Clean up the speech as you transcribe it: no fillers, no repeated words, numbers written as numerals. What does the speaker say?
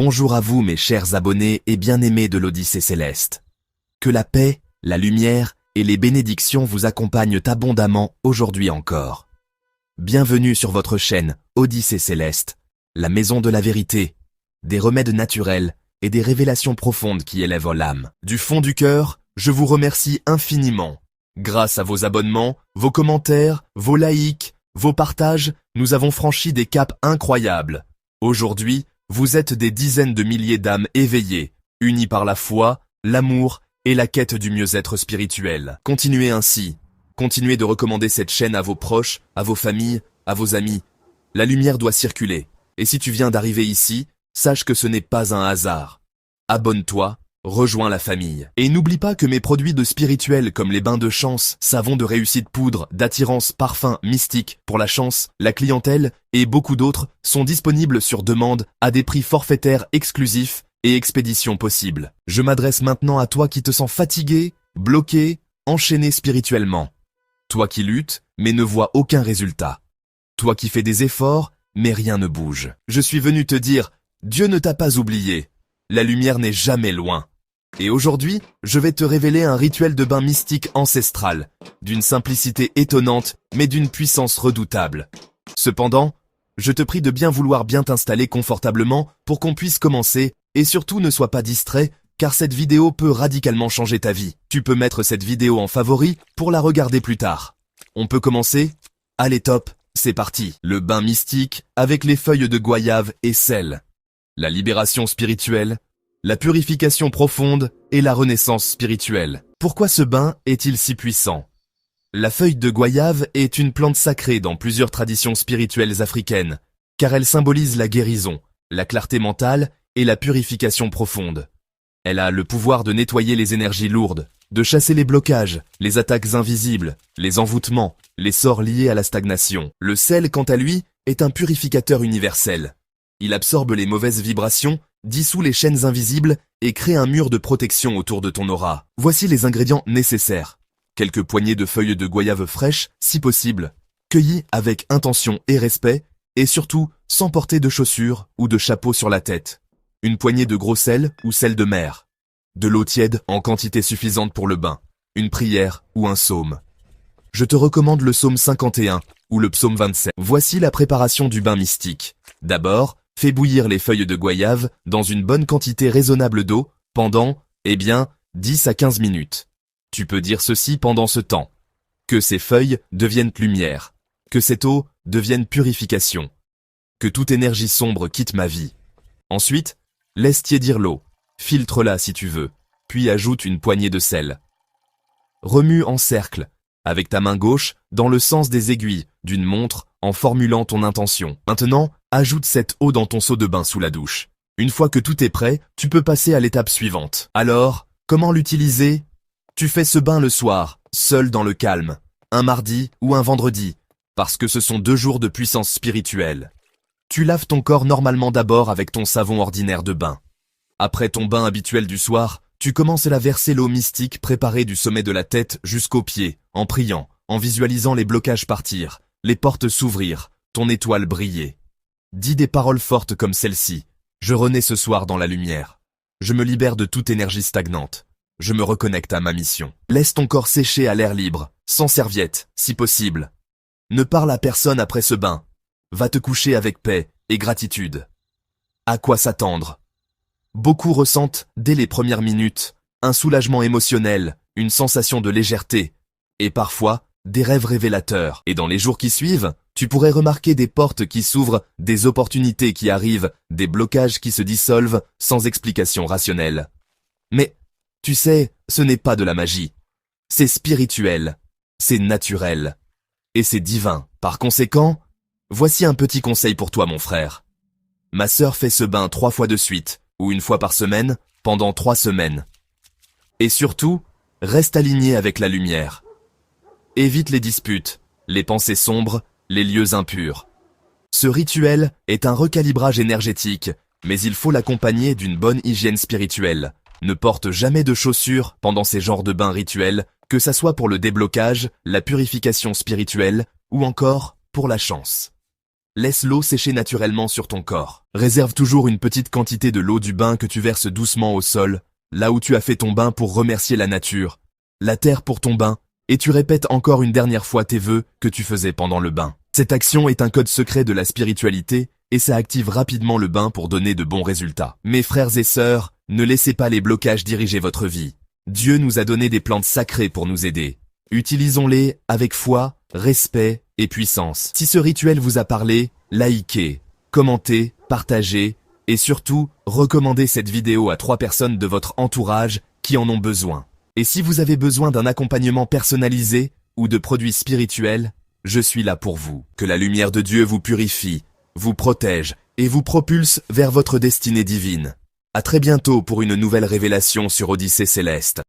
Bonjour à vous mes chers abonnés et bien-aimés de l'Odyssée Céleste. Que la paix, la lumière et les bénédictions vous accompagnent abondamment aujourd'hui encore. Bienvenue sur votre chaîne Odyssée Céleste, la maison de la vérité, des remèdes naturels et des révélations profondes qui élèvent l'âme. Du fond du cœur, je vous remercie infiniment. Grâce à vos abonnements, vos commentaires, vos likes, vos partages, nous avons franchi des caps incroyables. Aujourd'hui, vous êtes des dizaines de milliers d'âmes éveillées, unies par la foi, l'amour et la quête du mieux-être spirituel. Continuez ainsi. Continuez de recommander cette chaîne à vos proches, à vos familles, à vos amis. La lumière doit circuler. Et si tu viens d'arriver ici, sache que ce n'est pas un hasard. Abonne-toi, rejoins la famille. Et n'oublie pas que mes produits de spirituel comme les bains de chance, savons de réussite poudre, d'attirance, parfum, mystique, pour la chance, la clientèle et beaucoup d'autres sont disponibles sur demande à des prix forfaitaires exclusifs et expéditions possibles. Je m'adresse maintenant à toi qui te sens fatigué, bloqué, enchaîné spirituellement. Toi qui luttes, mais ne vois aucun résultat. Toi qui fais des efforts, mais rien ne bouge. Je suis venu te dire, Dieu ne t'a pas oublié. La lumière n'est jamais loin. Et aujourd'hui, je vais te révéler un rituel de bain mystique ancestral, d'une simplicité étonnante, mais d'une puissance redoutable. Cependant, je te prie de bien vouloir bien t'installer confortablement pour qu'on puisse commencer, et surtout ne sois pas distrait, car cette vidéo peut radicalement changer ta vie. Tu peux mettre cette vidéo en favori pour la regarder plus tard. On peut commencer? Allez top, c'est parti. Le bain mystique avec les feuilles de goyave et sel. La libération spirituelle, la purification profonde et la renaissance spirituelle. Pourquoi ce bain est-il si puissant? La feuille de goyave est une plante sacrée dans plusieurs traditions spirituelles africaines, car elle symbolise la guérison, la clarté mentale et la purification profonde. Elle a le pouvoir de nettoyer les énergies lourdes, de chasser les blocages, les attaques invisibles, les envoûtements, les sorts liés à la stagnation. Le sel, quant à lui, est un purificateur universel. Il absorbe les mauvaises vibrations, dissout les chaînes invisibles et crée un mur de protection autour de ton aura. Voici les ingrédients nécessaires. Quelques poignées de feuilles de goyave fraîches, si possible, cueillies avec intention et respect, et surtout sans porter de chaussures ou de chapeau sur la tête. Une poignée de gros sel ou sel de mer. De l'eau tiède en quantité suffisante pour le bain. Une prière ou un psaume. Je te recommande le psaume 51 ou le psaume 27. Voici la préparation du bain mystique. D'abord, fais bouillir les feuilles de goyave dans une bonne quantité raisonnable d'eau pendant, 10 à 15 minutes. Tu peux dire ceci pendant ce temps. Que ces feuilles deviennent lumière. Que cette eau devienne purification. Que toute énergie sombre quitte ma vie. Ensuite, laisse tiédir l'eau. Filtre-la si tu veux, puis ajoute une poignée de sel. Remue en cercle, avec ta main gauche, dans le sens des aiguilles d'une montre en formulant ton intention. Maintenant, ajoute cette eau dans ton seau de bain sous la douche. Une fois que tout est prêt, tu peux passer à l'étape suivante. Alors, comment l'utiliser? Tu fais ce bain le soir, seul dans le calme, un mardi ou un vendredi, parce que ce sont 2 jours de puissance spirituelle. Tu laves ton corps normalement d'abord avec ton savon ordinaire de bain. Après ton bain habituel du soir, tu commences à verser l'eau mystique préparée du sommet de la tête jusqu'aux pieds, en priant, en visualisant les blocages partir, les portes s'ouvrir, ton étoile briller. Dis des paroles fortes comme celle-ci. Je renais ce soir dans la lumière. Je me libère de toute énergie stagnante. Je me reconnecte à ma mission. Laisse ton corps sécher à l'air libre, sans serviette, si possible. Ne parle à personne après ce bain. Va te coucher avec paix et gratitude. À quoi s'attendre? Beaucoup ressentent, dès les premières minutes, un soulagement émotionnel, une sensation de légèreté, et parfois, des rêves révélateurs. Et dans les jours qui suivent, tu pourrais remarquer des portes qui s'ouvrent, des opportunités qui arrivent, des blocages qui se dissolvent sans explication rationnelle. Mais, tu sais, ce n'est pas de la magie. C'est spirituel, c'est naturel, et c'est divin. Par conséquent, voici un petit conseil pour toi mon frère. Ma sœur fait ce bain 3 fois de suite, ou 1 fois par semaine, pendant 3 semaines. Et surtout, reste aligné avec la lumière. Évite les disputes, les pensées sombres, les lieux impurs. Ce rituel est un recalibrage énergétique, mais il faut l'accompagner d'une bonne hygiène spirituelle. Ne porte jamais de chaussures pendant ces genres de bains rituels, que ça soit pour le déblocage, la purification spirituelle, ou encore pour la chance. Laisse l'eau sécher naturellement sur ton corps. Réserve toujours une petite quantité de l'eau du bain que tu verses doucement au sol, là où tu as fait ton bain pour remercier la nature, la terre pour ton bain, et tu répètes encore une dernière fois tes vœux que tu faisais pendant le bain. Cette action est un code secret de la spiritualité, et ça active rapidement le bain pour donner de bons résultats. Mes frères et sœurs, ne laissez pas les blocages diriger votre vie. Dieu nous a donné des plantes sacrées pour nous aider. Utilisons-les avec foi, respect et puissance. Si ce rituel vous a parlé, likez, commentez, partagez et surtout, recommandez cette vidéo à 3 personnes de votre entourage qui en ont besoin. Et si vous avez besoin d'un accompagnement personnalisé ou de produits spirituels, je suis là pour vous. Que la lumière de Dieu vous purifie, vous protège et vous propulse vers votre destinée divine. À très bientôt pour une nouvelle révélation sur Odyssée Céleste.